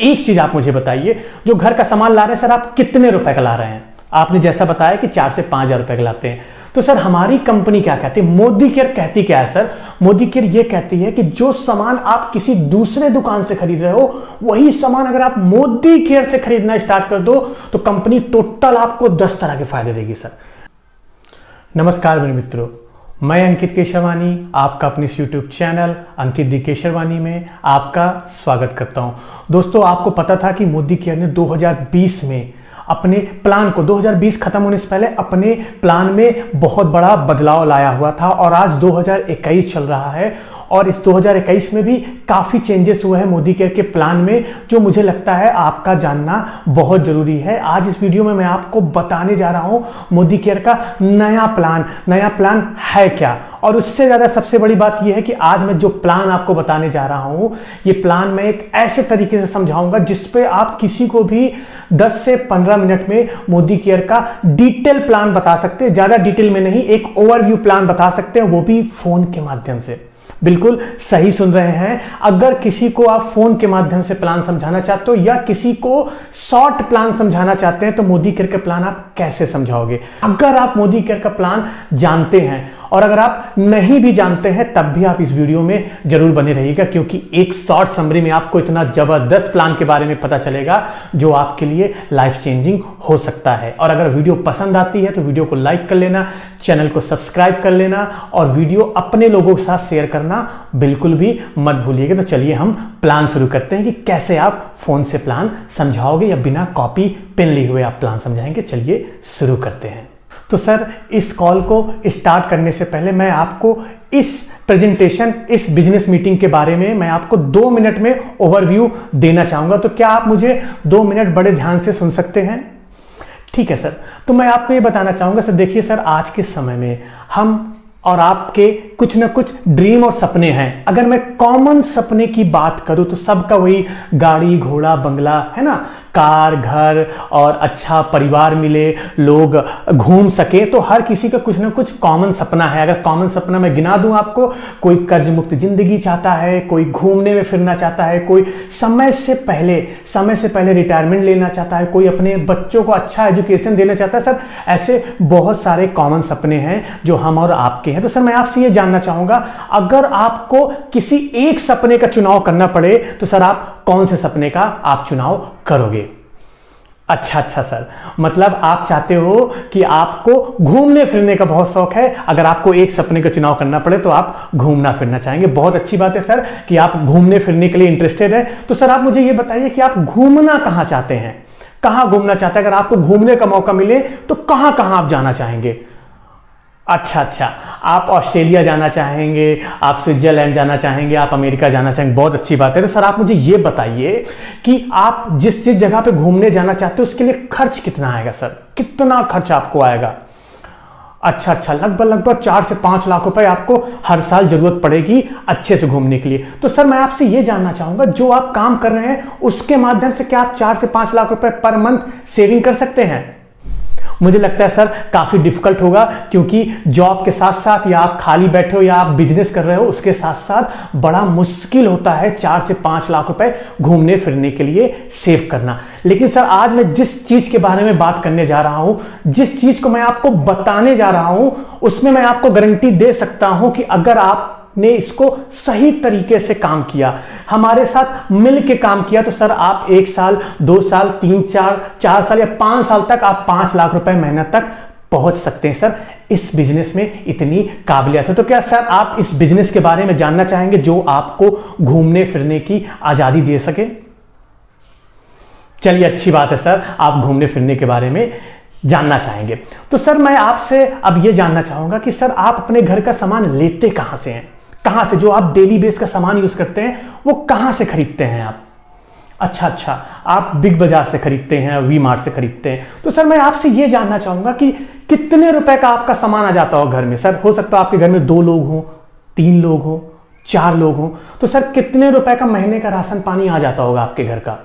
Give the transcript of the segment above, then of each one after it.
एक चीज आप मुझे बताइए, जो घर का सामान ला रहे हैं सर, आप कितने रुपए का ला रहे हैं? आपने जैसा बताया कि 4 से 5 हजार रुपए का लाते हैं। तो सर हमारी कंपनी क्या कहती है, मोदी केयर कहती क्या है सर? मोदी केयर ये कहती है कि जो सामान आप किसी दूसरे दुकान से खरीद रहे हो, वही सामान अगर आप मोदी केयर से खरीदना स्टार्ट कर दो तो कंपनी टोटल आपको 10 तरह के फायदे देगी सर। नमस्कार मेरे मित्रों, मैं अंकित केशरवानी आपका अपने इस YouTube चैनल अंकित दी केशरवानी में आपका स्वागत करता हूं। दोस्तों, आपको पता था कि मोदी केयर ने 2020 में अपने प्लान को, 2020 खत्म होने से पहले अपने प्लान में बहुत बड़ा बदलाव लाया हुआ था और आज 2021 चल रहा है और इस 2021 में भी काफ़ी चेंजेस हुए हैं मोदी केयर के प्लान में, जो मुझे लगता है आपका जानना बहुत ज़रूरी है। आज इस वीडियो में मैं आपको बताने जा रहा हूं मोदी केयर का नया प्लान है क्या, और उससे ज़्यादा सबसे बड़ी बात यह है कि आज मैं जो प्लान आपको बताने जा रहा हूं, ये प्लान मैं एक ऐसे तरीके से समझाऊंगा जिस पे आप किसी को भी 10 से 15 मिनट में मोदी केयर का डिटेल प्लान बता सकते हैं। ज़्यादा डिटेल में नहीं, एक ओवरव्यू प्लान बता सकते हैं, वो भी फ़ोन के माध्यम से। बिल्कुल सही सुन रहे हैं। अगर किसी को आप फोन के माध्यम से प्लान समझाना चाहते हो या किसी को शॉर्ट प्लान समझाना चाहते हैं तो मोदी केयर का प्लान आप कैसे समझाओगे? अगर आप मोदी केयर का प्लान जानते हैं और अगर आप नहीं भी जानते हैं तब भी आप इस वीडियो में जरूर बने रहिएगा, क्योंकि एक शॉर्ट समरी में आपको इतना जबरदस्त प्लान के बारे में पता चलेगा जो आपके लिए लाइफ चेंजिंग हो सकता है। और अगर वीडियो पसंद आती है तो वीडियो को लाइक कर लेना, चैनल को सब्सक्राइब कर लेना और वीडियो अपने लोगों के साथ शेयर करना बिल्कुल भी मत भूलिएगा। तो चलिए हम प्लान शुरू करते हैं कि कैसे आप फोन से प्लान समझाओगे या बिना कॉपी पेन लिए हुए आप प्लान समझाएंगे। चलिए शुरू करते हैं। तो सर, इस कॉल को स्टार्ट करने से पहले मैं आपको इस प्रेजेंटेशन, इस बिजनेस मीटिंग के बारे में मैं आपको 2 मिनट में ओवरव्यू देना चाहूंगा। तो क्या आप मुझे 2 मिनट बड़े ध्यान से सुन सकते हैं? ठीक है सर। तो मैं आपको ये बताना चाहूंगा सर, देखिए सर, आज के समय में हम और आपके कुछ ना कुछ ड्रीम और सपने हैं। अगर मैं कॉमन सपने की बात करूं तो सबका वही गाड़ी, घोड़ा, बंगला है ना, कार, घर और अच्छा परिवार मिले, लोग घूम सके, तो हर किसी का कुछ ना कुछ कॉमन सपना है। अगर कॉमन सपना मैं गिना दूं आपको, कोई कर्ज मुक्त जिंदगी चाहता है, कोई घूमने में फिरना चाहता है, कोई समय से पहले रिटायरमेंट लेना चाहता है, कोई अपने बच्चों को अच्छा एजुकेशन देना चाहता है। सर, ऐसे बहुत सारे कॉमन सपने हैं जो हम और आपके हैं। तो सर, मैं आपसे ये जानना चाहूंगा, अगर आपको किसी एक सपने का चुनाव करना पड़े तो सर आप कौन से सपने का आप चुनाव करोगे? अच्छा सर, मतलब आप चाहते हो कि आपको घूमने फिरने का बहुत शौक है। अगर आपको एक सपने का चुनाव करना पड़े तो आप घूमना फिरना चाहेंगे। बहुत अच्छी बात है सर कि आप घूमने फिरने के लिए इंटरेस्टेड है। तो सर, आप मुझे ये बताइए कि आप घूमना कहां चाहते हैं, कहां घूमना चाहते हैं? अगर आपको घूमने का मौका मिले तो कहां आप जाना चाहेंगे? अच्छा, आप ऑस्ट्रेलिया जाना चाहेंगे, आप स्विट्जरलैंड जाना चाहेंगे, आप अमेरिका जाना चाहेंगे। बहुत अच्छी बात है। तो सर, आप मुझे ये बताइए कि आप जिस जगह पे घूमने जाना चाहते हो उसके लिए खर्च कितना आएगा सर? कितना खर्च आपको आएगा? अच्छा, लगभग 4 से 5 लाख रुपए आपको हर साल जरूरत पड़ेगी अच्छे से घूमने के लिए। तो सर, मैं आपसे ये जानना चाहूंगा, जो आप काम कर रहे हैं उसके माध्यम से क्या आप 4 से 5 लाख रुपए पर मंथ सेविंग कर सकते हैं? मुझे लगता है सर काफी डिफिकल्ट होगा, क्योंकि जॉब के साथ साथ या आप खाली बैठे हो या आप बिजनेस कर रहे हो उसके साथ साथ बड़ा मुश्किल होता है 4 से 5 लाख रुपए घूमने फिरने के लिए सेव करना। लेकिन सर, आज मैं जिस चीज के बारे में बात करने जा रहा हूं, जिस चीज को मैं आपको बताने जा रहा हूं, उसमें मैं आपको गारंटी दे सकता हूं कि अगर आप ने इसको सही तरीके से काम किया, हमारे साथ मिल के काम किया, तो सर आप 1 साल, 2 साल, 3, 4 साल या 5 साल तक आप 5 लाख रुपए मेहनत तक पहुंच सकते हैं। सर, इस बिजनेस में इतनी काबिलियत है। तो क्या सर आप इस बिजनेस के बारे में जानना चाहेंगे जो आपको घूमने फिरने की आजादी दे सके? चलिए, अच्छी बात है सर, आप घूमने फिरने के बारे में जानना चाहेंगे। तो सर, मैं आपसे अब यह जानना चाहूंगा कि सर आप अपने घर का सामान लेते कहां से हैं? कहां से, जो आप डेली बेस का सामान यूज करते हैं वो कहां से खरीदते हैं आप? अच्छा, आप बिग बाजार से खरीदते हैं, वी मार्ट से खरीदते हैं। तो सर, मैं आपसे यह जानना चाहूंगा कि कितने रुपए का आपका सामान आ जाता हो घर में? सर, हो सकता है आपके घर में 2 लोग हो, 3 लोग हो, 4 लोग हो, तो सर कितने रुपए का महीने का राशन पानी आ जाता होगा आपके घर का?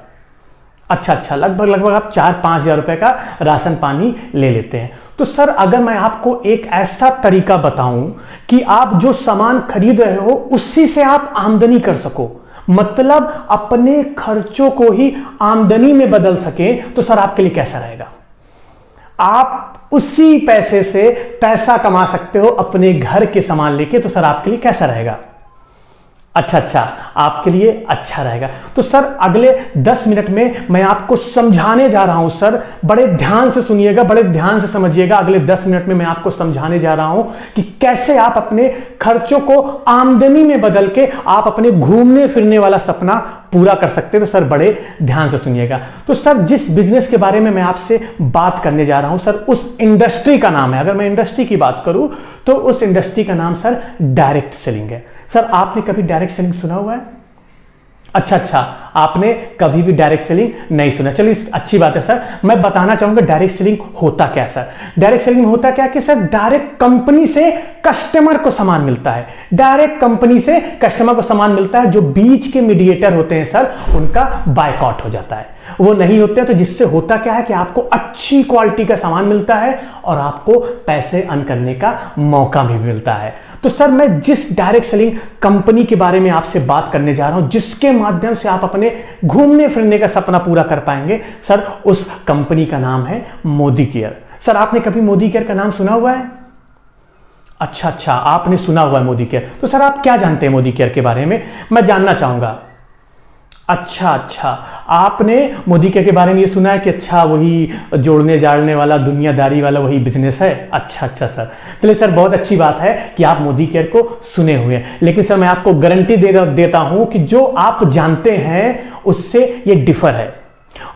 अच्छा, लगभग आप 4-5 हजार रुपए का राशन पानी ले लेते हैं। तो सर, अगर मैं आपको एक ऐसा तरीका बताऊं कि आप जो सामान खरीद रहे हो उसी से आप आमदनी कर सको, मतलब अपने खर्चों को ही आमदनी में बदल सके, तो सर आपके लिए कैसा रहेगा? आप उसी पैसे से पैसा कमा सकते हो अपने घर के सामान लेके, तो सर आपके लिए कैसा रहेगा? अच्छा, आपके लिए अच्छा रहेगा। तो सर अगले 10 मिनट में मैं आपको समझाने जा रहा हूं सर, बड़े ध्यान से सुनिएगा, बड़े ध्यान से समझिएगा। अगले 10 मिनट में मैं आपको समझाने जा रहा हूं कि कैसे आप अपने खर्चों को आमदनी में बदल के आप अपने घूमने फिरने वाला सपना पूरा कर सकते हैं। तो सर बड़े ध्यान से सुनिएगा। तो सर जिस बिजनेस के बारे में मैं आपसे बात करने जा रहा हूं सर, उस इंडस्ट्री का नाम है, अगर मैं इंडस्ट्री की बात करूं तो उस इंडस्ट्री का नाम सर डायरेक्ट सेलिंग है। सर आपने कभी डायरेक्ट सेलिंग सुना हुआ है? अच्छा, आपने कभी भी डायरेक्ट सेलिंग नहीं सुना। चलिए अच्छी बात है सर, मैं बताना चाहूंगा डायरेक्ट सेलिंग होता क्या है सर। डायरेक्ट सेलिंग में होता क्या है कि सर डायरेक्ट कंपनी से कस्टमर को सामान मिलता है। डायरेक्ट कंपनी से कस्टमर को सामान मिलता है, जो बीच के मीडिएटर होते हैं सर उनका बायकॉट हो जाता है, वो नहीं होते हैं। तो जिससे होता क्या है कि आपको अच्छी क्वालिटी का सामान मिलता है और आपको पैसे अर्न करने का मौका भी मिलता है। तो सर मैं जिस डायरेक्ट सेलिंग कंपनी के बारे में आपसे बात करने जा रहा हूं, जिसके माध्यम से आप अपने घूमने फिरने का सपना पूरा कर पाएंगे सर, उस कंपनी का नाम है मोदी केयर। सर आपने कभी मोदी केयर का नाम सुना हुआ है? अच्छा, आपने सुना हुआ है मोदी केयर। तो सर आप क्या जानते हैं मोदी केयर के बारे में, मैं जानना चाहूंगा। अच्छा, आपने मोदी केयर के बारे में ये सुना है कि अच्छा वही जोड़ने जाड़ने वाला दुनियादारी वाला वही बिजनेस है। अच्छा सर, चलिए सर बहुत अच्छी बात है कि आप मोदी केयर को सुने हुए हैं। लेकिन सर मैं आपको गारंटी देता हूं कि जो आप जानते हैं उससे ये डिफर है।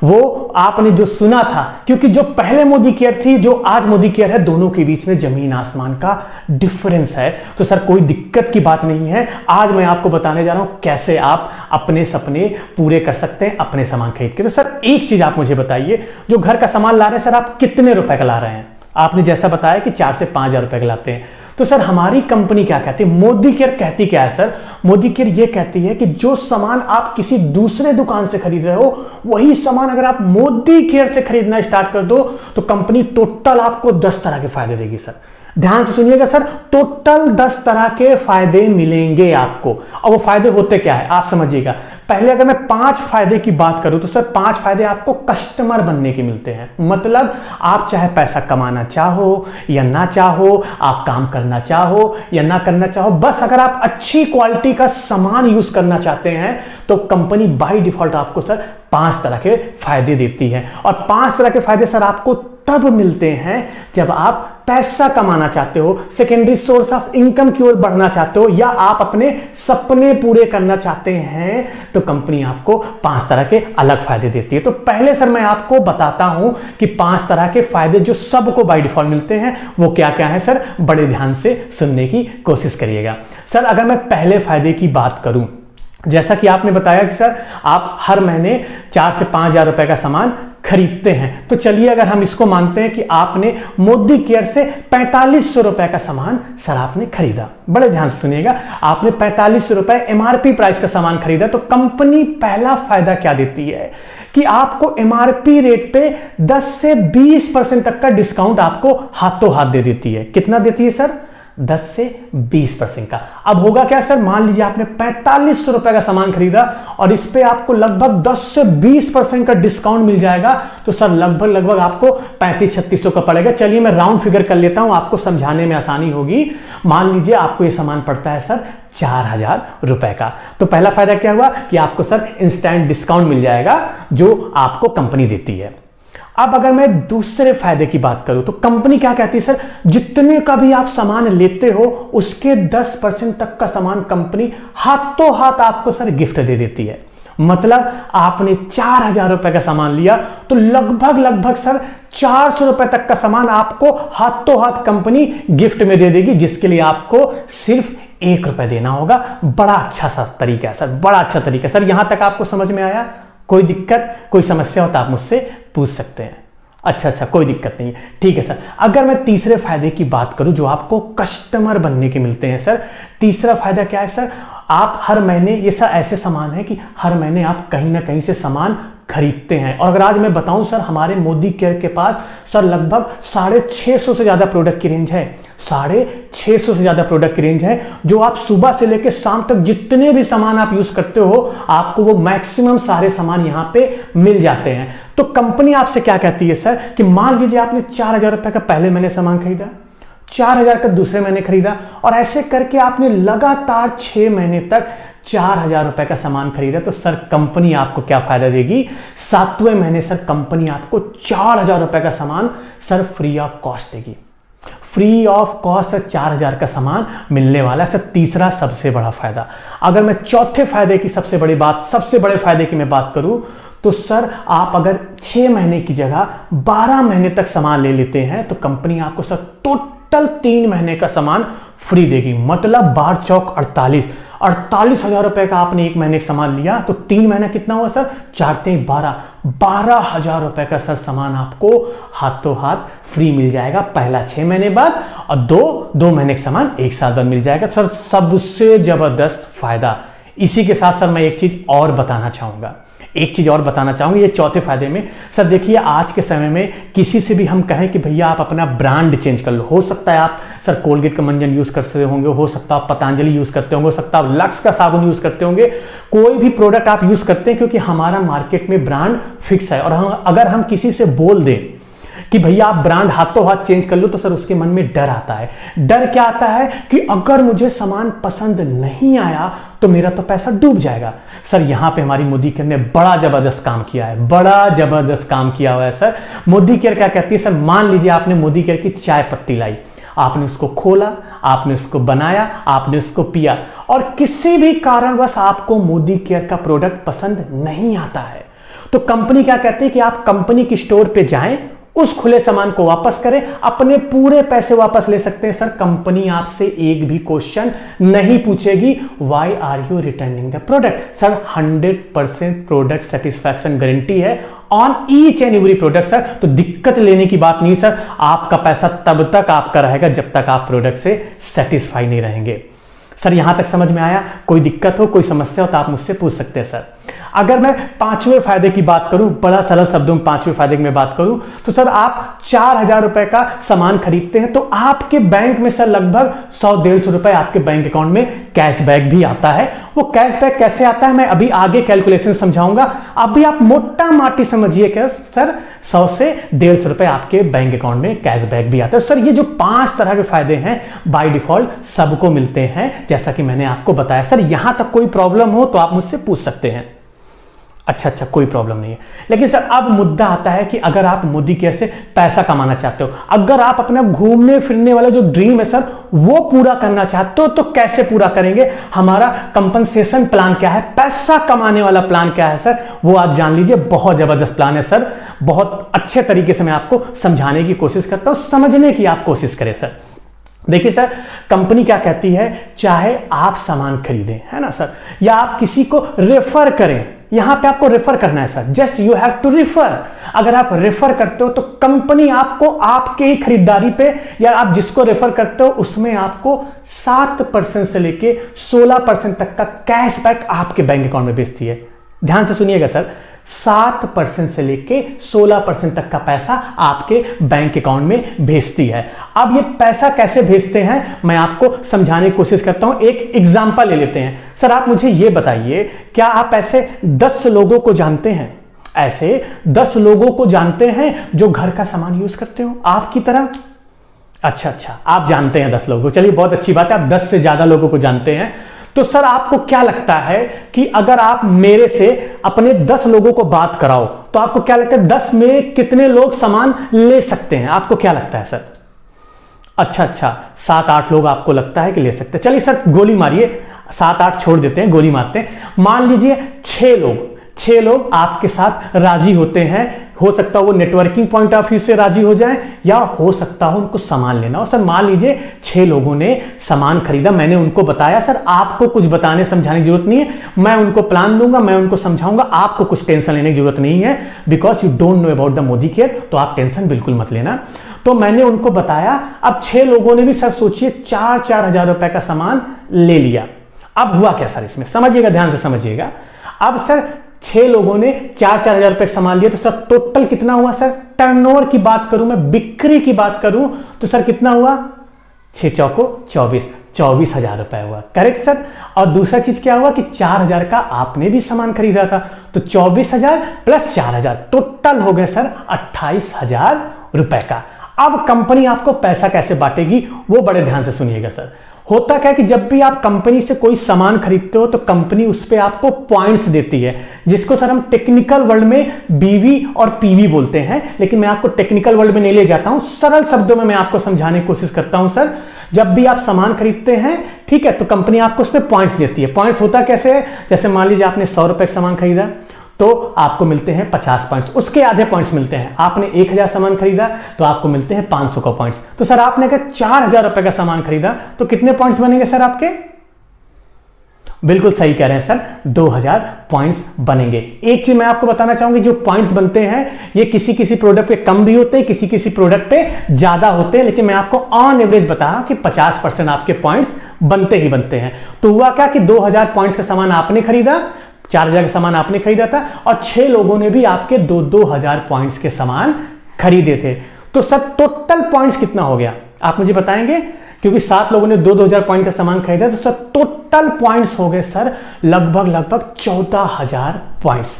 वो आपने जो सुना था, क्योंकि जो पहले मोदी केयर थी, जो आज मोदी केयर है, दोनों के बीच में जमीन आसमान का डिफरेंस है। तो सर कोई दिक्कत की बात नहीं है। आज मैं आपको बताने जा रहा हूं कैसे आप अपने सपने पूरे कर सकते हैं अपने सामान खरीद के। तो सर एक चीज आप मुझे बताइए, जो घर का सामान ला रहे हैं सर, आप कितने रुपए का ला रहे हैं? आपने जैसा बताया कि 4 से 5 हजार रुपए का लाते हैं। तो सर हमारी कंपनी क्या कहती है, मोदी केयर कहती क्या है सर? मोदी केयर ये कहती है कि जो सामान आप किसी दूसरे दुकान से खरीद रहे हो, वही सामान अगर आप मोदी केयर से खरीदना स्टार्ट कर दो तो कंपनी टोटल आपको 10 तरह के फायदे देगी। सर ध्यान से सुनिएगा सर, टोटल 10 तरह के फायदे मिलेंगे आपको। और वो फायदे होते क्या है आप समझिएगा। पहले अगर मैं 5 फायदे की बात करूं तो सर 5 फायदे आपको कस्टमर बनने के मिलते हैं। मतलब आप चाहे पैसा कमाना चाहो या ना चाहो, आप काम करना चाहो या ना करना चाहो, बस अगर आप अच्छी क्वालिटी का सामान यूज करना चाहते हैं तो कंपनी बाय डिफॉल्ट आपको सर 5 तरह के फायदे देती है। और 5 तरह के फायदे सर आपको तब मिलते हैं जब आप पैसा कमाना चाहते हो, सेकेंडरी सोर्स ऑफ इनकम की ओर बढ़ना चाहते हो, या आप अपने सपने पूरे करना चाहते हैं, तो कंपनी आपको 5 तरह के अलग फायदे देती है। तो पहले सर मैं आपको बताता हूं कि 5 तरह के फायदे जो सबको बाय डिफॉल्ट मिलते हैं वो क्या क्या है सर, बड़े ध्यान से सुनने की कोशिश करिएगा। सर अगर मैं पहले फायदे की बात करूं, जैसा कि आपने बताया कि सर आप हर महीने 4 से 5 हजार रुपए का सामान खरीदते हैं, तो चलिए अगर हम इसको मानते हैं कि आपने मोदी केयर से 4500 रुपए का सामान सर आपने खरीदा। बड़े ध्यान से सुनिएगा, आपने 4500 रुपए एमआरपी प्राइस का सामान खरीदा, तो कंपनी पहला फायदा क्या देती है कि आपको एमआरपी रेट पे 10 से 20% तक का डिस्काउंट आपको हाथों हाथ दे देती है। कितना देती है सर? 10 से 20% का। अब होगा क्या सर, मान लीजिए आपने 4500 रुपए का सामान खरीदा और इस पे आपको लगभग 10 से 20% का डिस्काउंट मिल जाएगा, तो सर लगभग आपको 3500-3600 का पड़ेगा। चलिए मैं राउंड फिगर कर लेता हूं, आपको समझाने में आसानी होगी। मान लीजिए आपको यह सामान पड़ता है सर 4000 रुपए का, तो पहला फायदा क्या हुआ कि आपको सर इंस्टेंट डिस्काउंट मिल जाएगा जो आपको कंपनी देती है। अब अगर मैं दूसरे फायदे की बात करूं तो कंपनी क्या कहती है सर, जितने का भी आप सामान लेते हो उसके 10% तक का सामान कंपनी हाथों हाथ आपको सर गिफ्ट दे देती है। मतलब आपने 4000 रुपए का सामान लिया तो लगभग सर 400 रुपए तक का सामान आपको हाथों हाथ कंपनी गिफ्ट में दे देगी, जिसके लिए आपको सिर्फ 1 रुपए देना होगा। बड़ा अच्छा सा तरीका है सर, बड़ा अच्छा तरीका है सर। यहां तक आपको समझ में आया? कोई दिक्कत, कोई समस्या हो तो आप मुझसे पूछ सकते हैं। अच्छा, कोई दिक्कत नहीं है, ठीक है सर। अगर मैं तीसरे फायदे की बात करूं जो आपको कस्टमर बनने के मिलते हैं सर, तीसरा फायदा क्या है सर, आप हर महीने, ये सर ऐसे सामान है कि हर महीने आप कहीं ना कहीं से सामान खरीदते हैं। और अगर आज मैं बताऊं सर, हमारे मोदी केयर के पास सर लगभग 650 से ज्यादा प्रोडक्ट की रेंज है। 650 से ज्यादा प्रोडक्ट की रेंज है, जो आप सुबह से लेकर शाम तक जितने भी सामान आप यूज करते हो, आपको वो मैक्सिमम सारे सामान यहां पे मिल जाते हैं। तो कंपनी आपसे क्या कहती है सर, कि मान लीजिए आपने 4000 रुपए का पहले महीने सामान खरीदा, 4000 का दूसरे महीने खरीदा, और ऐसे करके आपने लगातार 6 महीने तक 4000 रुपए का सामान खरीदा, तो सर कंपनी आपको क्या फायदा देगी? 7वें महीने सर कंपनी आपको 4000 रुपए का सामान सर फ्री ऑफ कॉस्ट देगी। फ्री ऑफ कॉस्ट सर 4000 का सामान मिलने वाला है। सर तीसरा सबसे बड़ा फायदा, अगर मैं चौथे फायदे की सबसे बड़े फायदे की मैं बात करूं, तो सर आप अगर 6 महीने की जगह 12 महीने तक सामान ले लेते हैं, तो कंपनी आपको सर टोटल 3 महीने का सामान फ्री देगी। मतलब 12 चौक 48,000 रुपए का आपने 1 महीने का सामान लिया, तो 3 महीना कितना हुआ सर? 4 3 12,000 रुपए का सर सामान आपको हाथों हाथ फ्री मिल जाएगा, पहला 6 महीने बाद, और 2 महीने का सामान 1 साल बाद मिल जाएगा। सर सबसे जबरदस्त फायदा। इसी के साथ सर मैं एक चीज और बताना चाहूंगा, ये चौथे फायदे में। सर देखिए, आज के समय में किसी से भी हम कहें कि भैया आप अपना ब्रांड चेंज कर लो, हो सकता है आप सर कोलगेट का मंजन यूज करते होंगे, हो सकता है आप पतंजलि यूज करते होंगे, हो सकता है आप लक्स का साबुन यूज करते होंगे, कोई भी प्रोडक्ट आप यूज करते हैं, क्योंकि हमारा मार्केट में ब्रांड फिक्स है। और अगर हम किसी से बोल दें कि भैया आप ब्रांड हाथों हाथ चेंज कर लो, तो सर उसके मन में डर आता है। डर क्या आता है कि अगर मुझे सामान पसंद नहीं आया तो मेरा तो पैसा डूब जाएगा। सर यहां पे हमारी मोदी केयर ने बड़ा जबरदस्त काम किया हुआ है सर। मोदी केयर क्या कहती है सर, मान लीजिए आपने मोदी केयर की चाय पत्ती लाई, आपने उसको खोला, आपने उसको बनाया, आपने उसको पिया, और किसी भी कारणवश आपको मोदी केयर का प्रोडक्ट पसंद नहीं आता है, तो कंपनी क्या कहती है कि आप कंपनी की स्टोर पे जाएं, उस खुले सामान को वापस करें, अपने पूरे पैसे वापस ले सकते हैं। सर कंपनी आपसे एक भी क्वेश्चन नहीं पूछेगी, why are you returning the product. Sir 100% product satisfaction guarantee है on each and every product sir. तो दिक्कत लेने की बात नहीं सर, आपका पैसा तब तक आपका रहेगा जब तक आप प्रोडक्ट से सेटिस्फाई नहीं रहेंगे। सर यहां तक समझ में आया? कोई दिक्कत हो, कोई समस्या हो तो आप मुझसे पूछ सकते हैं सर। अगर मैं 5वें फायदे की बात करूं, बड़ा सरल शब्दों में 5वें फायदे की मैं बात करूं, तो सर आप 4000 रुपए का सामान खरीदते हैं, तो आपके बैंक में सर लगभग 100-150 रुपए आपके बैंक अकाउंट में कैशबैक भी आता है। वो कैशबैक कैसे आता है मैं अभी आगे कैलकुलेशन समझाऊंगा। अभी आप मोटा माटी समझिए कि सर 100 से 150 रुपए आपके बैंक अकाउंट में कैशबैक भी आता है। सर ये जो 5 तरह के फायदे हैं बाय डिफॉल्ट सबको मिलते हैं, जैसा कि मैंने आपको बताया। सर यहां तक कोई प्रॉब्लम हो तो आप मुझसे पूछ सकते हैं। अच्छा, कोई प्रॉब्लम नहीं है। लेकिन सर अब मुद्दा आता है कि अगर आप मोदी केयर से पैसा कमाना चाहते हो, अगर आप अपना घूमने फिरने वाला जो ड्रीम है सर वो पूरा करना चाहते हो, तो कैसे पूरा करेंगे? हमारा कंपनसेशन प्लान क्या है, पैसा कमाने वाला प्लान क्या है सर, वो आप जान लीजिए। बहुत जबरदस्त प्लान है सर, बहुत अच्छे तरीके से मैं आपको समझाने की कोशिश करता हूं, समझने की आप कोशिश करें सर। देखिए सर, कंपनी क्या कहती है, चाहे आप सामान खरीदें, है ना सर, या आप किसी को रेफर करें, यहां पे आपको रेफर करना है sir, just you have to refer. अगर आप रेफर करते हो तो कंपनी आपको आपके ही खरीदारी पे, या आप जिसको रेफर करते हो उसमें आपको 7% से लेके 16% तक का कैशबैक आपके बैंक अकाउंट में भेजती है। ध्यान से सुनिएगा सर, 7% से लेके 16% तक का पैसा आपके बैंक अकाउंट में भेजती है। अब ये पैसा कैसे भेजते हैं मैं आपको समझाने की कोशिश करता हूं। एक एग्जांपल ले लेते हैं। सर आप मुझे ये बताइए, क्या आप ऐसे 10 लोगों को जानते हैं, ऐसे 10 लोगों को जानते हैं जो घर का सामान यूज करते हो आपकी तरह? अच्छा, आप जानते हैं 10 लोगों को, चलिए बहुत अच्छी बात है, आप 10 से ज्यादा लोगों को जानते हैं। तो सर आपको क्या लगता है कि अगर आप मेरे से अपने 10 लोगों को बात कराओ, तो आपको क्या लगता है 10 में कितने लोग सामान ले सकते हैं? आपको क्या लगता है सर? अच्छा, 7-8 लोग आपको लगता है कि ले सकते हैं। चलिए सर गोली मारिए, 7-8 छोड़ देते हैं, गोली मारते हैं। मान लीजिए 6 लोग आपके साथ राजी होते हैं। हो सकता है वो नेटवर्किंग पॉइंट ऑफ व्यू से राजी हो जाए, या हो सकता है उनको सामान लेना हो। सर मान लीजिए 6 लोगों ने सामान खरीदा, मैंने उनको बताया। सर आपको कुछ बताने समझाने की जरूरत नहीं है, मैं उनको प्लान दूंगा, मैं उनको समझाऊंगा, आपको कुछ टेंशन लेने की जरूरत नहीं है, because you don't know about the Modi care, तो आप टेंशन बिल्कुल मत लेना। तो मैंने उनको बताया। अब 6 लोगों ने भी सर सोचिए 4-4 हजार रुपए का सामान ले लिया। अब हुआ क्या सर इसमें, समझिएगा, ध्यान से समझिएगा। अब सर 6 लोगों ने 4-4 हजार रुपए सामान लिया, तो सर टोटल कितना हुआ सर? टर्नओवर की बात करूं मैं, बिक्री की बात करूं तो सर कितना हुआ? 6 चौको 24 हजार रुपए हुआ। Correct sir. और दूसरा चीज क्या हुआ कि 4 हजार का आपने भी सामान खरीदा था, तो 24 हजार प्लस 4 हजार टोटल हो गए सर 28 हजार रुपए का। अब कंपनी आपको पैसा कैसे बांटेगी वो बड़े ध्यान से सुनिएगा सर। होता क्या है कि जब भी आप कंपनी से कोई सामान खरीदते हो तो कंपनी उस पे आपको पॉइंट्स देती है, जिसको सर हम टेक्निकल वर्ल्ड में बीवी और पीवी बोलते हैं, लेकिन मैं आपको टेक्निकल वर्ल्ड में नहीं ले जाता हूं, सरल शब्दों में मैं आपको समझाने की कोशिश करता हूं सर। जब भी आप सामान खरीदते हैं, ठीक है, तो कंपनी आपको उस पर पॉइंट्स देती है। पॉइंट्स होता कैसे है? जैसे मान लीजिए आपने 100 रुपए का सामान खरीदा तो आपको मिलते हैं 50 पॉइंट्स, उसके आधे पॉइंट्स मिलते हैं। आपने 1000 सामान खरीदा तो आपको मिलते हैं 500 का पॉइंट्स। तो सर आपने अगर 4000 रुपए का सामान खरीदा तो कितने पॉइंट्स बनेंगे सर आपके? बिल्कुल सही कह रहे हैं सर, 2000 पॉइंट्स बनेंगे। एक चीज मैं आपको बताना चाहूंगी, जो पॉइंट्स बनते हैं ये किसी किसी प्रोडक्ट पे कम भी होते हैं, किसी किसी प्रोडक्ट पे ज्यादा होते हैं, लेकिन मैं आपको ऑन एवरेज बता रहा हूं कि 50% आपके पॉइंट्स बनते ही बनते हैं। तो हुआ क्या कि 2000 पॉइंट्स का सामान आपने खरीदा, 4000 का सामान आपने खरीदा था, और 6 लोगों ने भी आपके 2000 पॉइंट्स के सामान खरीदे थे। तो सर टोटल पॉइंट्स कितना हो गया आप मुझे बताएंगे? क्योंकि 7 लोगों ने 2000 पॉइंट का सामान खरीदा, तो सर टोटल पॉइंट्स हो गए सर लगभग 14000 पॉइंट्स।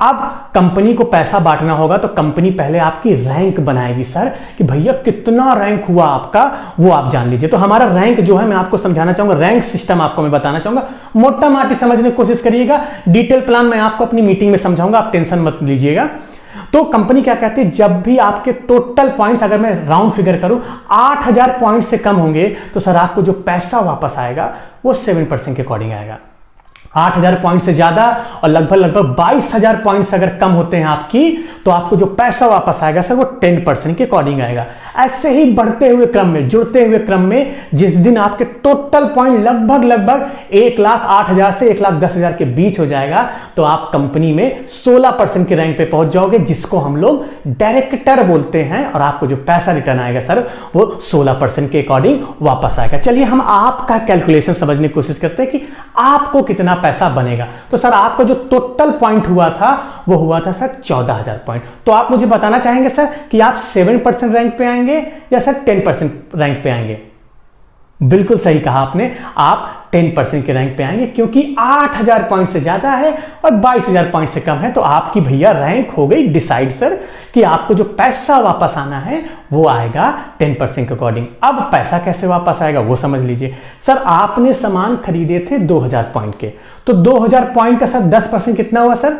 अब कंपनी को पैसा बांटना होगा तो कंपनी पहले आपकी रैंक बनाएगी सर, कि भैया कितना रैंक हुआ आपका वो आप जान लीजिए। तो हमारा रैंक जो है मैं आपको समझाना चाहूंगा, रैंक सिस्टम आपको मैं बताना चाहूंगा, मोटा माटी समझने की कोशिश करिएगा। डिटेल प्लान मैं आपको अपनी मीटिंग में समझाऊंगा, आप टेंशन मत लीजिएगा। तो कंपनी क्या कहती है, जब भी आपके टोटल पॉइंट्स, अगर मैं राउंड फिगर करूं 8000 पॉइंट्स से कम होंगे तो सर आपको जो पैसा वापस आएगा वो 7% के अकॉर्डिंग आएगा। 8000 पॉइंट से ज्यादा और लगभग 22000 पॉइंट्स अगर कम होते हैं आपकी, तो आपको जो पैसा वापस आएगा सर वो 10% के अकॉर्डिंग आएगा। ऐसे ही बढ़ते हुए क्रम में, जुड़ते हुए क्रम में, जिस दिन आपके टोटल पॉइंट लगभग 1,08,000 से 1,10,000 के बीच हो जाएगा तो आप कंपनी में 16% के रैंक पे पहुंच जाओगे, जिसको हम लोग डायरेक्टर बोलते हैं, और आपको जो पैसा रिटर्न आएगा सर वो 16% के अकॉर्डिंग वापस आएगा। चलिए हम आपका कैलकुलेशन समझने की कोशिश करते हैं कि आपको कितना पैसा बनेगा। तो सर आपका जो टोटल पॉइंट हुआ था वो हुआ था सर 14000 पॉइंट। तो आप मुझे बताना चाहेंगे सर कि आप 7% रैंक पे आएंगे या सर 10% रैंक पे आएंगे? बिल्कुल सही कहा आपने, आप 10% के रैंक पे आएंगे, क्योंकि 8000 पॉइंट से ज्यादा है और 22000 पॉइंट से कम है। तो आपकी भैया रैंक हो गई डिसाइड सर, कि आपको जो पैसा वापस आना है वो आएगा 10% के अकॉर्डिंग। अब पैसा कैसे वापस आएगा वो समझ लीजिए। सर आपने सामान खरीदे थे 2000 पॉइंट के, तो 2000 पॉइंट का सर 10% कितना हुआ सर?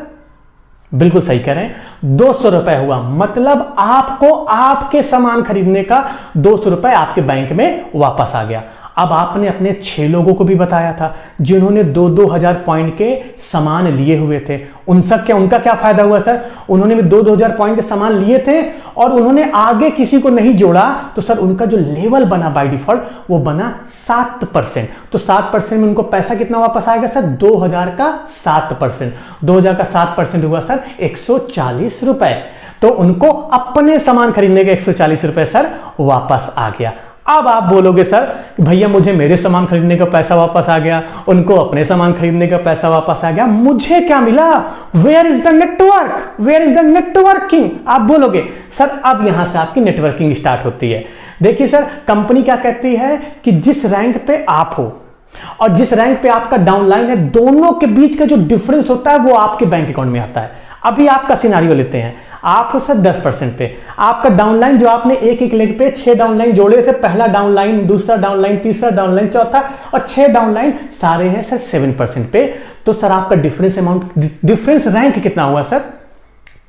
बिल्कुल सही कह रहे हैं, 200 रुपए हुआ। मतलब आपको आपके सामान खरीदने का 200 रुपए आपके बैंक में वापस आ गया। अब आपने अपने 6 लोगों को भी बताया था जिन्होंने 2-2000 पॉइंट के सामान लिए हुए थे, उनका क्या फायदा हुआ सर? उन्होंने भी 2-2000 पॉइंट के सामान लिए थे और उन्होंने आगे किसी को नहीं जोड़ा, तो सर उनका जो लेवल बना बाय डिफॉल्ट वो बना 7%। तो 7% में उनको पैसा कितना वापस आएगा सर? 2000 का 7%। 2000 का 7% हुआ सर 140 रुपए। तो उनको अपने सामान खरीदने के 140 रुपए सर वापस आ गया। अब आप बोलोगे सर कि भैया मुझे मेरे सामान खरीदने का पैसा वापस आ गया, उनको अपने सामान खरीदने का पैसा वापस आ गया, मुझे क्या मिला? Where is the network, where is the networking? आप बोलोगे सर अब यहां से आपकी नेटवर्किंग स्टार्ट होती है। देखिए सर, कंपनी क्या कहती है कि जिस रैंक पे आप हो और जिस रैंक पे आपका डाउनलाइन है, दोनों के बीच का जो डिफरेंस होता है वो आपके बैंक अकाउंट में आता है। अभी आपका सिनारियो लेते हैं, आप हो सर 10% पे, आपका डाउनलाइन जो आपने एक लेग पे 6 डाउनलाइन जोड़े थे, पहला डाउनलाइन, दूसरा डाउनलाइन, तीसरा डाउनलाइन, चौथा और 6 डाउनलाइन सारे हैं सर 7% पे। तो सर आपका डिफरेंस रैंक कितना हुआ सर?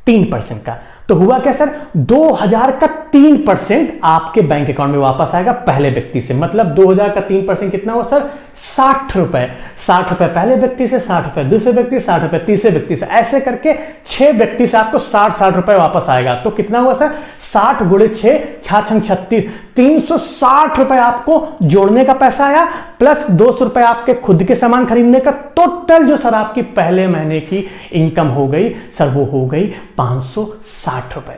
3% का। तो हुआ क्या सर? 2000 का 3% आपके बैंक अकाउंट में वापस आएगा पहले व्यक्ति से। मतलब 2000 का 3% कितना हुआ सर? 60 रुपए। 60 रुपए पहले व्यक्ति से, 60 रुपए दूसरे व्यक्ति, 60 रुपए तीसरे व्यक्ति से, ऐसे करके 6 व्यक्ति से आपको 60 रुपए वापस आएगा। तो कितना हुआ सर? 60 गुणे 6, 6 36, 360 रुपए आपको जोड़ने का पैसा आया, प्लस 200 रुपए आपके खुद के सामान खरीदने का। टोटल जो सर आपकी पहले महीने की इनकम हो गई सर वो हो गई 560 रुपए।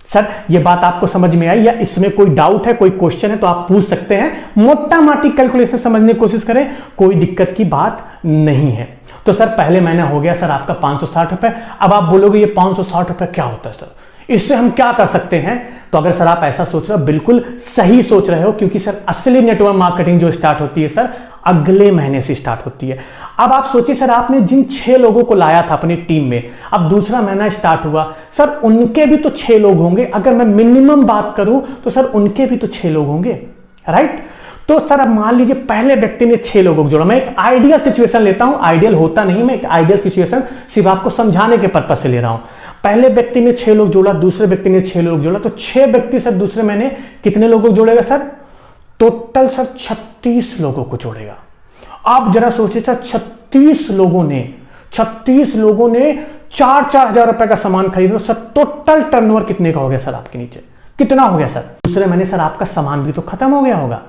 सर ये बात आपको समझ में आई या इसमें कोई डाउट है, कोई क्वेश्चन है तो आप पूछ सकते हैं। मोटा माटी कैलकुलेशन समझने की कोशिश करें, कोई दिक्कत की बात नहीं है। तो सर पहले महीना हो गया सर आपका 560 रुपए। अब आप बोलोगे ये 560 रुपए क्या होता है सर, इससे हम क्या कर सकते हैं? तो अगर सर आप ऐसा सोच रहे हो, बिल्कुल सही सोच रहे हो, क्योंकि सर असली नेटवर्क मार्केटिंग जो स्टार्ट होती है सर अगले महीने से स्टार्ट होती है। अब आप सोचिए सर, आपने जिन 6 लोगों को लाया था अपनी टीम में, अब दूसरा महीना स्टार्ट हुआ, सर उनके भी तो 6 लोग होंगे। अगर मैं मिनिमम बात करूं तो सर उनके भी तो 6 लोग होंगे, राइट? तो सर अब मान लीजिए पहले व्यक्ति ने 6 लोगों को जोड़ा। मैं एक आइडियल सिचुएशन लेता हूं, आइडियल होता नहीं, मैं एक आइडियल सिचुएशन सिर्फ आपको समझाने के पर्पज से ले रहा हूं। पहले व्यक्ति ने 6 लोग जोड़ा, दूसरे व्यक्ति ने 6 लोग जोड़ा, तो 6 व्यक्ति सर दूसरे महीने कितने लोगों को जोड़ेगा सर? टोटल सर 36 लोगों को जोड़ेगा। आप जरा सोचिए सर, 36 लोगों ने 4-4 हजार रुपए का सामान खरीदा, सर टोटल टर्नओवर कितने का हो गया सर? आपके नीचे कितना हो गया सर? दूसरे महीने सर आपका सामान भी तो खत्म हो गया होगा,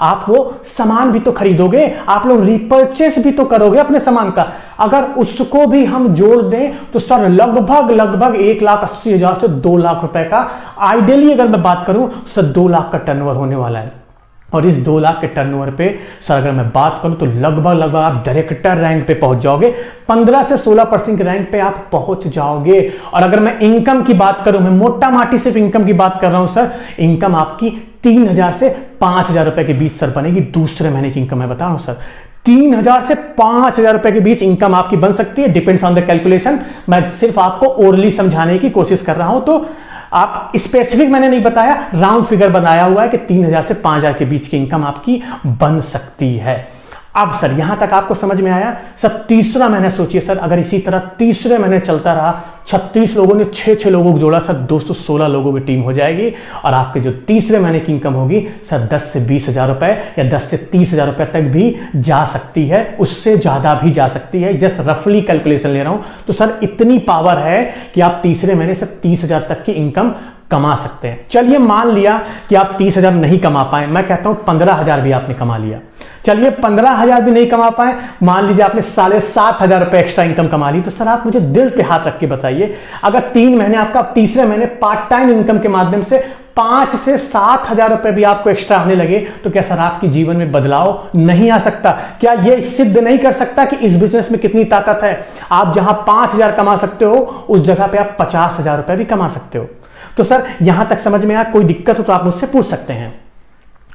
आप वो सामान भी तो खरीदोगे, आप लोग रिपर्चेस भी तो करोगे अपने सामान का। अगर उसको भी हम जोड़ दें तो सर लगभग 1,80,000 से 2 लाख रुपए का, आइडियली अगर मैं बात करूं सर 2 लाख का टर्नओवर होने वाला है। और इस 2 लाख के टर्नओवर पे सर अगर मैं बात करूं तो लगभग आप डायरेक्टर रैंक पे पहुंच जाओगे, 15 से 16% के रैंक पे आप पहुंच जाओगे। और अगर मैं इनकम की बात करूं, मैं मोटा माटी सिर्फ इनकम की बात कर रहा हूं सर, इनकम आपकी 3,000 से 5,000 रुपए के बीच सर बनेगी। दूसरे महीने की इनकम मैं बता रहा हूं सर, 3,000 से 5,000 रुपए के बीच इनकम आपकी बन सकती है, डिपेंड्स ऑन द कैलकुलेशन। मैं सिर्फ आपको ओरली समझाने की कोशिश कर रहा हूं, तो आप स्पेसिफिक मैंने नहीं बताया, राउंड फिगर बनाया हुआ है कि 3,000 से 5,000 के बीच की इनकम आपकी बन सकती है। अब सर यहां तक आपको समझ में आया? सर तीसरा महीना सोचिए सर, अगर इसी तरह तीसरे महीने चलता रहा, 36 लोगों ने 6 लोगों को जोड़ा, सर 216 लोगों की टीम हो जाएगी। और आपके जो तीसरे महीने की इनकम होगी सर 10 से 20,000 रुपए या 10 से 30,000 रुपए तक भी जा सकती है, उससे ज्यादा भी जा सकती है। जस्ट रफली कैलकुलेशन ले रहा हूं, तो सर इतनी पावर है कि आप तीसरे महीने से 30,000 तक की इनकम कमा सकते हैं। चलिए मान लिया कि आप 30,000 नहीं कमा पाए, मैं कहता हूं 15,000 भी आपने कमा लिया। चलिए 15,000 भी नहीं कमा पाए, मान लीजिए आपने 7,500 रुपए एक्स्ट्रा इनकम कमा ली, तो सर आप मुझे दिल पे हाथ रख के बताइए, अगर 3 महीने आपका तीसरे महीने पार्ट टाइम इनकम के माध्यम से 5 से 7,000 रुपए भी आपको एक्स्ट्रा आने लगे, तो क्या सर आपके जीवन में बदलाव नहीं आ सकता? क्या यह सिद्ध नहीं कर सकता कि इस बिजनेस में कितनी ताकत है? आप जहां 5,000 कमा सकते हो, उस जगह पे आप 50,000 रुपए भी कमा सकते हो। तो सर यहां तक समझ में आया? कोई दिक्कत हो तो आप मुझसे पूछ सकते हैं।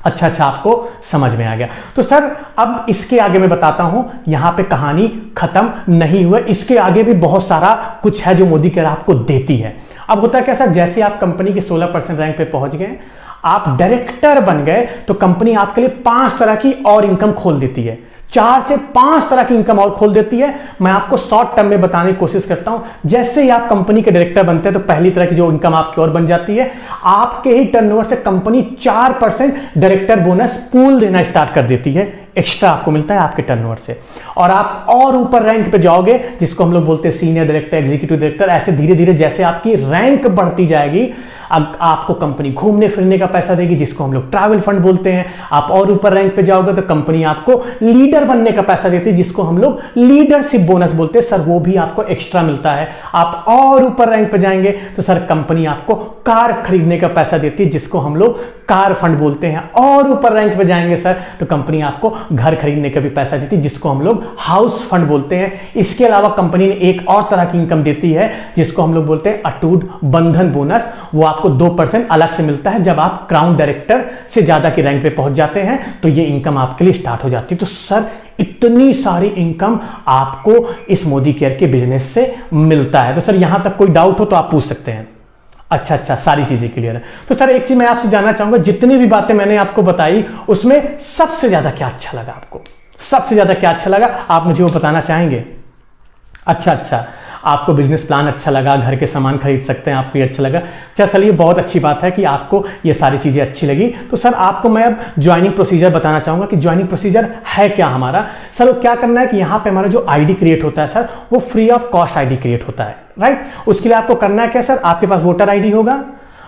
अच्छा, आपको समझ में आ गया। तो सर अब इसके आगे मैं बताता हूं, यहां पे कहानी खत्म नहीं हुई, इसके आगे भी बहुत सारा कुछ है जो मोदी केयर आपको देती है। अब होता क्या सर, जैसे आप कंपनी के 16% रैंक पे पहुंच गए, आप डायरेक्टर बन गए, तो कंपनी आपके लिए 5 तरह की और इनकम खोल देती है, 4 से 5 तरह की इनकम और खोल देती है। मैं आपको शॉर्ट टर्म में बताने की कोशिश करता हूं। जैसे ही आप कंपनी के डायरेक्टर बनते हैं तो पहली तरह की जो इनकम आपकी और बन जाती है, आपके ही टर्नओवर से कंपनी 4% डायरेक्टर बोनस पूल देना स्टार्ट कर देती है, एक्स्ट्रा आपको मिलता है आपके टर्नओवर से। और आप और ऊपर रैंक पे जाओगे, जिसको हम लोग बोलते हैं सीनियर डायरेक्टर, एग्जीक्यूटिव डायरेक्टर। ऐसे धीरे धीरे जैसे आपकी रैंक बढ़ती जाएगी, अब आपको कंपनी घूमने फिरने का पैसा देगी, जिसको हम लोग ट्रैवल फंड बोलते हैं। आप और ऊपर रैंक पे जाओगे तो कंपनी आपको लीडर बनने का पैसा देती है, जिसको हम लोग लीडरशिप बोनस बोलते हैं, सर वो भी आपको एक्स्ट्रा मिलता है। आप और ऊपर रैंक पे जाएंगे तो सर कंपनी आपको कार खरीदने का पैसा देती है, जिसको हम लोग कार फंड बोलते हैं। और ऊपर रैंक पे जाएंगे सर तो कंपनी आपको घर खरीदने का भी पैसा देती है, जिसको हम लोग हाउस फंड बोलते हैं। इसके अलावा कंपनी ने एक और तरह की इनकम देती है, जिसको हम लोग बोलते हैं अटूट बंधन बोनस। वो आपको 2% अलग से मिलता है जब आप क्राउन डायरेक्टर से ज्यादा की रैंक पे पहुंच जाते हैं, तो ये इनकम आपके लिए स्टार्ट हो जाती है। तो सर इतनी सारी इनकम आपको इस मोदी केयर के बिजनेस से मिलता है। तो सर यहां तक कोई डाउट हो तो आप पूछ सकते हैं। अच्छा, सारी चीजें क्लियर है। तो सर एक चीज मैं आपसे जानना चाहूंगा, जितनी भी बातें मैंने आपको बताई उसमें सबसे ज्यादा क्या अच्छा लगा आपको? सबसे ज्यादा क्या अच्छा लगा आप मुझे वो बताना चाहेंगे? अच्छा, आपको बिजनेस प्लान अच्छा लगा, घर के सामान खरीद सकते हैं, आपको ये अच्छा लगा। चलिए बहुत अच्छी बात है कि आपको ये सारी चीजें अच्छी लगी। तो सर आपको मैं अब ज्वाइनिंग प्रोसीजर बताना चाहूंगा कि ज्वाइनिंग प्रोसीजर है क्या हमारा। सर वो क्या करना है कि यहाँ पे हमारा जो आईडी क्रिएट होता है सर, वो free of cost ID create होता है, राइट। उसके लिए आपको करना है क्या सर, आपके पास वोटर आईडी होगा,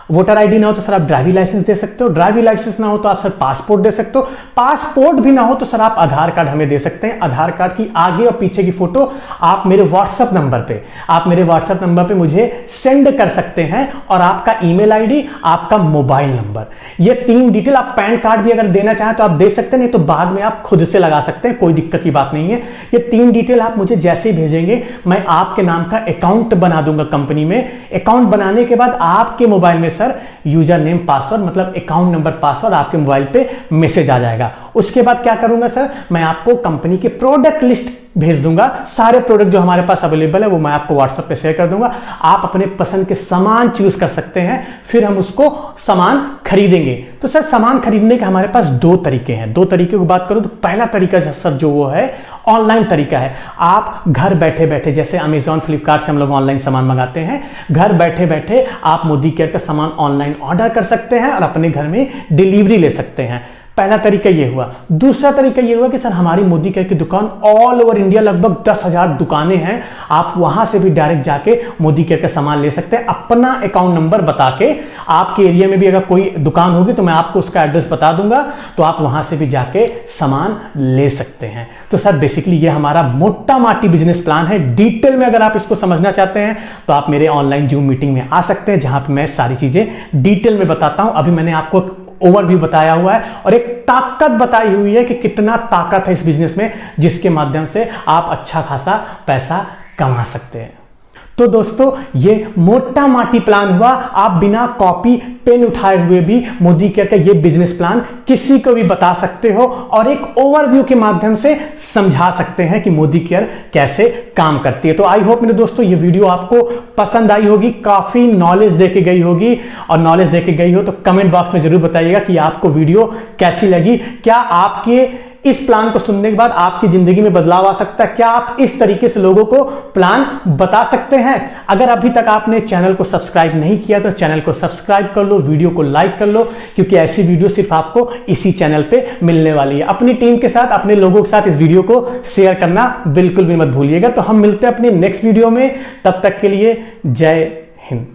वोटर आईडी ना हो तो सर आप ड्राइविंग लाइसेंस दे सकते हो, ड्राइविंग लाइसेंस ना हो तो आप सर पासपोर्ट दे सकते हो, पासपोर्ट भी ना हो तो सर आप आधार कार्ड हमें दे सकते हैं। आधार कार्ड की आगे और पीछे की फोटो आप मेरे व्हाट्सएप नंबर पे मुझे सेंड कर सकते हैं, और आपका ईमेल आईडी, आपका मोबाइल नंबर, ये 3 डिटेल, आप पैन कार्ड भी अगर देना चाहें तो आप दे सकते हैं, नहीं तो बाद में आप खुद से लगा सकते हैं, कोई दिक्कत की बात नहीं है। ये 3 डिटेल आप मुझे जैसे ही भेजेंगे मैं आपके नाम का अकाउंट बना दूंगा कंपनी में। अकाउंट बनाने के बाद आपके मोबाइल में सर यूजर नेम पासवर्ड मतलब अकाउंट नंबर पासवर्ड आपके मोबाइल पे मैसेज आ जाएगा। उसके बाद क्या करूंगा सर, मैं आपको कंपनी के प्रोडक्ट लिस्ट भेज दूंगा, सारे प्रोडक्ट जो हमारे पास अवेलेबल है वो मैं आपको व्हाट्सएप पे शेयर कर दूंगा। आप अपने पसंद के सामान चूज कर सकते हैं, फिर हम उसको सामान खरीदेंगे। तो सर सामान खरीदने के हमारे पास 2 तरीके हैं। 2 तरीके की बात करूं तो पहला तरीका सर जो वो है ऑनलाइन तरीका है। आप घर बैठे बैठे, जैसे अमेजॉन फ्लिपकार्ट से हम लोग ऑनलाइन सामान मंगाते हैं, घर बैठे बैठे आप मोदी केयर का सामान ऑनलाइन ऑर्डर कर सकते हैं और अपने घर में डिलीवरी ले सकते हैं। पहला तरीका ये हुआ। दूसरा तरीका ये हुआ कि सर हमारी मोदी केयर की दुकान ऑल ओवर इंडिया लगभग 10,000 दुकानें हैं, आप वहां से भी डायरेक्ट जाके मोदी केयर का सामान ले सकते हैं। अपना अकाउंट नंबर बता के, आपके एरिया में भी अगर कोई दुकान होगी तो मैं आपको उसका एड्रेस बता दूंगा, तो आप वहां से भी जाके सामान ले सकते हैं। तो सर बेसिकली ये हमारा मोटा माटी बिजनेस प्लान है। डिटेल में अगर आप इसको समझना चाहते हैं तो आप मेरे ऑनलाइन जूम मीटिंग में आ सकते हैं, जहां पर मैं सारी चीजें डिटेल में बताता हूं। अभी मैंने आपको ओवरव्यू बताया हुआ है और एक ताकत बताई हुई है कि कितना ताकत है इस बिजनेस में, जिसके माध्यम से आप अच्छा खासा पैसा कमा सकते हैं। तो दोस्तों ये मोटा माटी प्लान हुआ। आप बिना कॉपी पेन उठाए हुए भी मोदी केयर का ये बिजनेस प्लान किसी को भी बता सकते हो और एक ओवरव्यू के माध्यम से समझा सकते हैं कि मोदी केयर कैसे काम करती है। तो आई होप मेरे दोस्तों ये वीडियो आपको पसंद आई होगी, काफी नॉलेज देके गई होगी, और नॉलेज देके गई हो तो कमेंट बॉक्स में जरूर बताइएगा कि आपको वीडियो कैसी लगी। क्या आपके इस प्लान को सुनने के बाद आपकी जिंदगी में बदलाव आ सकता है? क्या आप इस तरीके से लोगों को प्लान बता सकते हैं? अगर अभी तक आपने चैनल को सब्सक्राइब नहीं किया तो चैनल को सब्सक्राइब कर लो, वीडियो को लाइक कर लो, क्योंकि ऐसी वीडियो सिर्फ आपको इसी चैनल पे मिलने वाली है। अपनी टीम के साथ, अपने लोगों के साथ इस वीडियो को शेयर करना बिल्कुल भी मत भूलिएगा। तो हम मिलते हैं अपने नेक्स्ट वीडियो में, तब तक के लिए जय हिंद।